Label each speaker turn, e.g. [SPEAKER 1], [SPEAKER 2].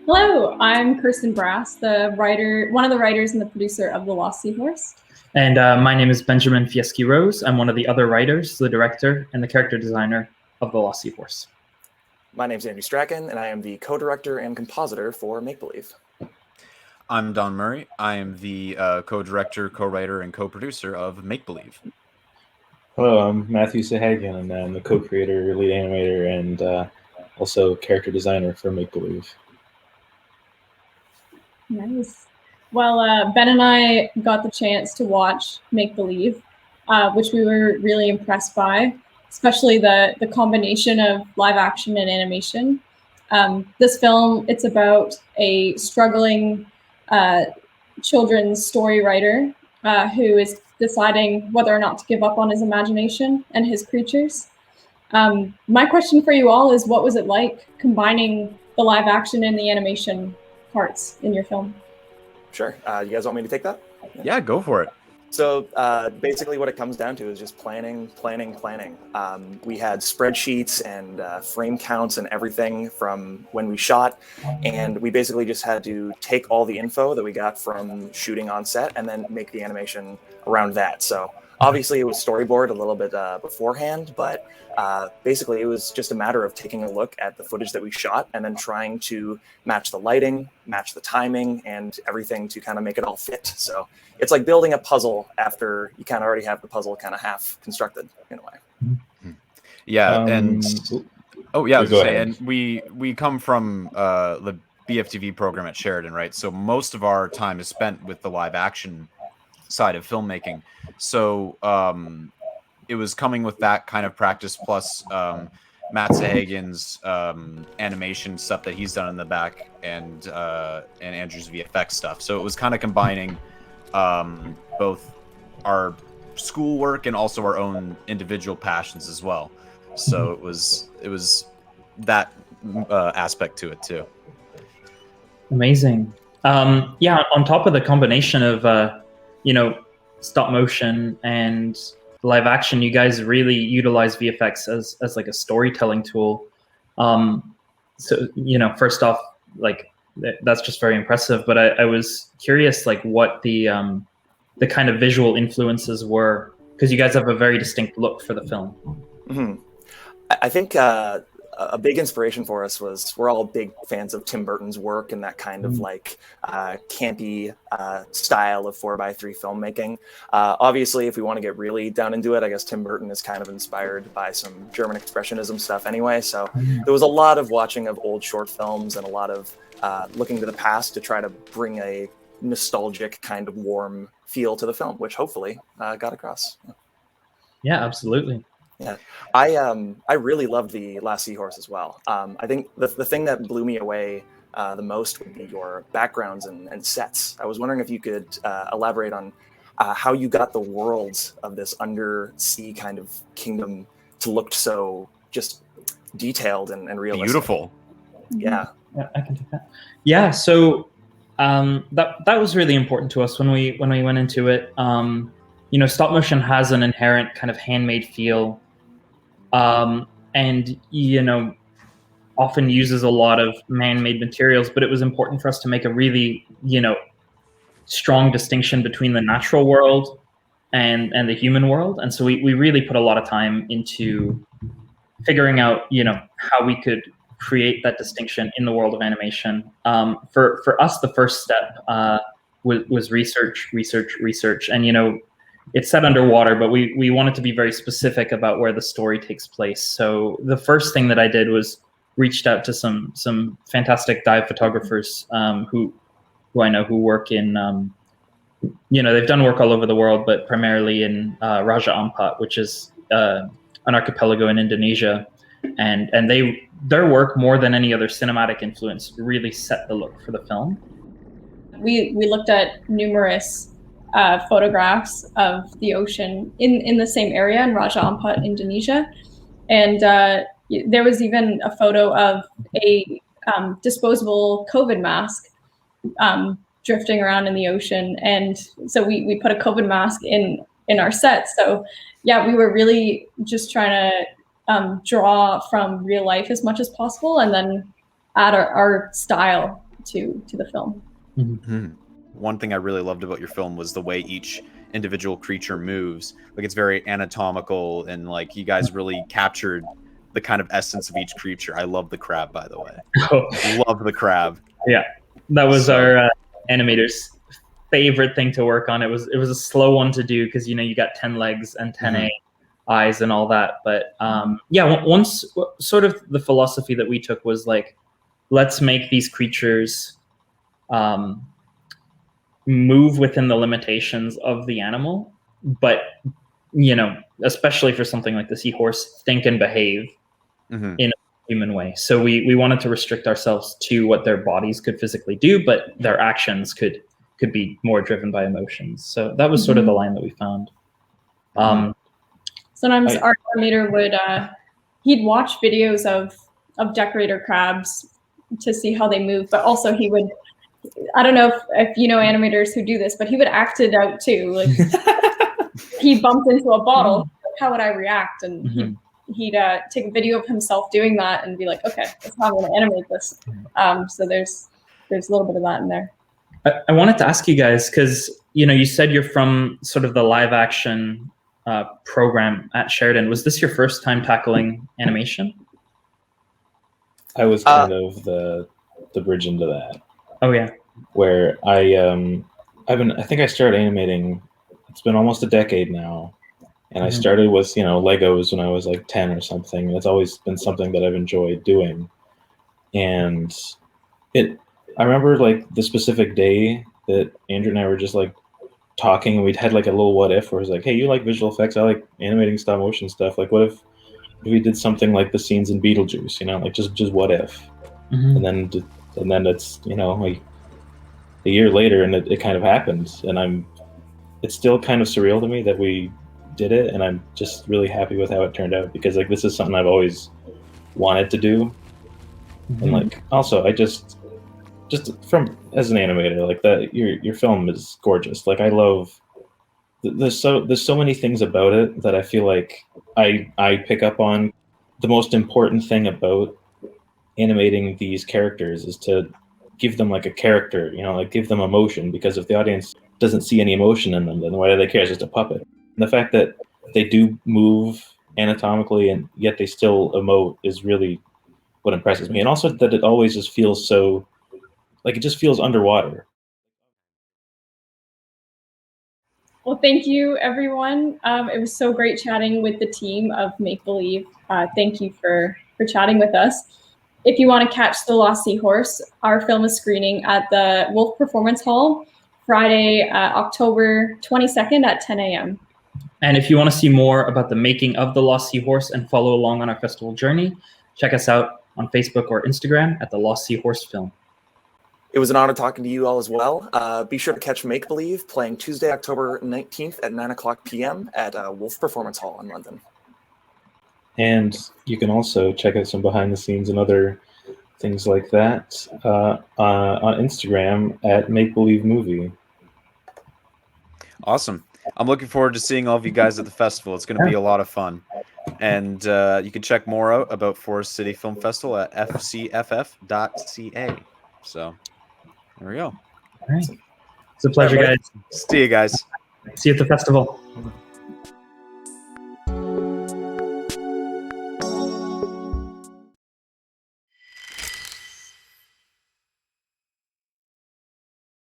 [SPEAKER 1] Hello, I'm Kirsten Brass, the writer, one of the writers and the producer of The Lost Seahorse.
[SPEAKER 2] And my name is Benjamin Fieschi-Rose. I'm one of the other writers, the director, and the character designer of The Lost Seahorse.
[SPEAKER 3] My name's Andrew Strachan, and I am the co-director and compositor for Make Believe.
[SPEAKER 4] I'm Don Murray. I am the co-director, co-writer, and co-producer of Make Believe.
[SPEAKER 5] Hello, I'm Matthew Sahagian, and I'm the co-creator, lead animator, and also character designer for Make Believe.
[SPEAKER 1] Nice. Well, Ben and I got the chance to watch Make Believe, which we were really impressed by, especially the combination of live action and animation. This film, it's about a struggling children's story writer who is deciding whether or not to give up on his imagination and his creatures. My question for you all is, what was it like combining the live action and the animation parts in your film?
[SPEAKER 3] Sure. You guys want me to take that?
[SPEAKER 4] Yeah, go for it.
[SPEAKER 3] So basically what it comes down to is just planning. We had spreadsheets and frame counts and everything from when we shot, and we basically just had to take all the info that we got from shooting on set and then make the animation around that. So obviously it was storyboard a little bit beforehand, but basically it was just a matter of taking a look at the footage that we shot and then trying to match the lighting, match the timing, and everything to kind of make it all fit. So it's like building a puzzle after you kind of already have the puzzle kind of half constructed in a way.
[SPEAKER 4] Yeah, and oh yeah, I was
[SPEAKER 5] go
[SPEAKER 4] gonna say,
[SPEAKER 5] ahead.
[SPEAKER 4] and we come from the BFTV program at Sheridan, right? So most of our time is spent with the live action side of filmmaking. So it was coming with that kind of practice plus Matt Sahagian's animation stuff that he's done in the back and Andrew's VFX stuff. So it was kind of combining both our schoolwork and also our own individual passions as well. So it was that aspect to it too.
[SPEAKER 2] Amazing. Yeah, on top of the combination of stop motion and live action, you guys really utilize VFX as like a storytelling tool. So first off, like that's just very impressive. But I was curious, like what the kind of visual influences were, because you guys have a very distinct look for the film.
[SPEAKER 3] Mm-hmm. I think a big inspiration for us was we're all big fans of Tim Burton's work and that kind of like campy style of 4x3 filmmaking. Obviously, if we want to get really down into it, I guess Tim Burton is kind of inspired by some German expressionism stuff anyway. So there was a lot of watching of old short films and a lot of looking to the past to try to bring a nostalgic kind of warm feel to the film, which hopefully got across.
[SPEAKER 2] Yeah, absolutely.
[SPEAKER 3] Yeah, I really loved The Last Seahorse as well. I think the thing that blew me away the most would be your backgrounds and sets. I was wondering if you could elaborate on how you got the worlds of this undersea kind of kingdom to look so just detailed and realistic.
[SPEAKER 4] Beautiful.
[SPEAKER 3] Yeah.
[SPEAKER 2] Yeah, I can take that. Yeah, so that was really important to us when we went into it. Stop motion has an inherent kind of handmade feel, and often uses a lot of man-made materials. But it was important for us to make a really strong distinction between the natural world and the human world. And so we really put a lot of time into figuring out how we could create that distinction in the world of animation. For us, the first step was research, and it's set underwater, but we wanted to be very specific about where the story takes place. So the first thing that I did was reached out to some fantastic dive photographers who I know who work in they've done work all over the world, but primarily in Raja Ampat, which is an archipelago in Indonesia, and their work, more than any other cinematic influence, really set the look for the film.
[SPEAKER 1] We looked at numerous photographs of the ocean in the same area in Raja Ampat, Indonesia. And there was even a photo of a disposable COVID mask drifting around in the ocean. And so we put a COVID mask in our set. So yeah, we were really just trying to draw from real life as much as possible and then add our style to the film.
[SPEAKER 4] One thing I really loved about your film was the way each individual creature moves. Like, it's very anatomical, and like you guys really captured the kind of essence of each creature. I love the crab, by the way. Love the crab.
[SPEAKER 2] Yeah, that was our animator's favorite thing to work on. It was a slow one to do because, you know, you got 10 legs and 10 eyes and all that. But once sort of the philosophy that we took was like, let's make these creatures move within the limitations of the animal, but, you know, especially for something like the seahorse, think and behave in a human way. So we wanted to restrict ourselves to what their bodies could physically do, but their actions could be more driven by emotions. So that was sort of the line that we found.
[SPEAKER 1] Sometimes our animator would he'd watch videos of decorator crabs to see how they move, but also he would, I don't know if you know animators who do this, but he would act it out too. Like, he bumped into a bottle, how would I react? And he'd take a video of himself doing that and be like, okay, that's how I'm going to animate this. So there's a little bit of that in there.
[SPEAKER 2] I wanted to ask you guys, because, you know, you said you're from sort of the live action program at Sheridan. Was this your first time tackling animation?
[SPEAKER 5] I was kind of the bridge into that.
[SPEAKER 2] Oh yeah.
[SPEAKER 5] Where I think I started animating, it's been almost a decade now. And I started with, you know, Legos when I was like 10 or something. It's always been something that I've enjoyed doing. And I remember like the specific day that Andrew and I were just like talking, and we'd had like a little what if where it was like, hey, you like visual effects? I like animating stop motion stuff. Like, what if we did something like the scenes in Beetlejuice, you know, like just what if? And then it's, you know, like a year later and it kind of happened. And it's still kind of surreal to me that we did it, and I'm just really happy with how it turned out, because like this is something I've always wanted to do. And like also I just from as an animator, like that your film is gorgeous. Like I love there's so many things about it that I feel like I pick up on. The most important thing about animating these characters is to give them like a character, you know, like give them emotion, because if the audience doesn't see any emotion in them, then why do they care? It's just a puppet. And the fact that they do move anatomically and yet they still emote is really what impresses me. And also that it always just feels so, like it just feels underwater.
[SPEAKER 1] Well, thank you, everyone. It was so great chatting with the team of Make Believe. Thank you for chatting with us. If you want to catch the Lost Seahorse, our film is screening at the Wolf Performance Hall Friday, October 22nd at 10 a.m.
[SPEAKER 2] And if you want to see more about the making of the Lost Seahorse and follow along on our festival journey, check us out on Facebook or Instagram at the Lost Seahorse Film.
[SPEAKER 3] It was an honor talking to you all as well. Be sure to catch Make Believe playing Tuesday, October 19th at 9:00 p.m. at Wolf Performance Hall in London.
[SPEAKER 5] And you can also check out some behind the scenes and other things like that on Instagram at Make Believe Movie.
[SPEAKER 4] Awesome. I'm looking forward to seeing all of you guys at the festival. It's going to be a lot of fun. And you can check more out about Forest City Film Festival at fcff.ca. So there we go.
[SPEAKER 2] All right. It's a pleasure, guys.
[SPEAKER 4] See you guys.
[SPEAKER 2] See you at the festival.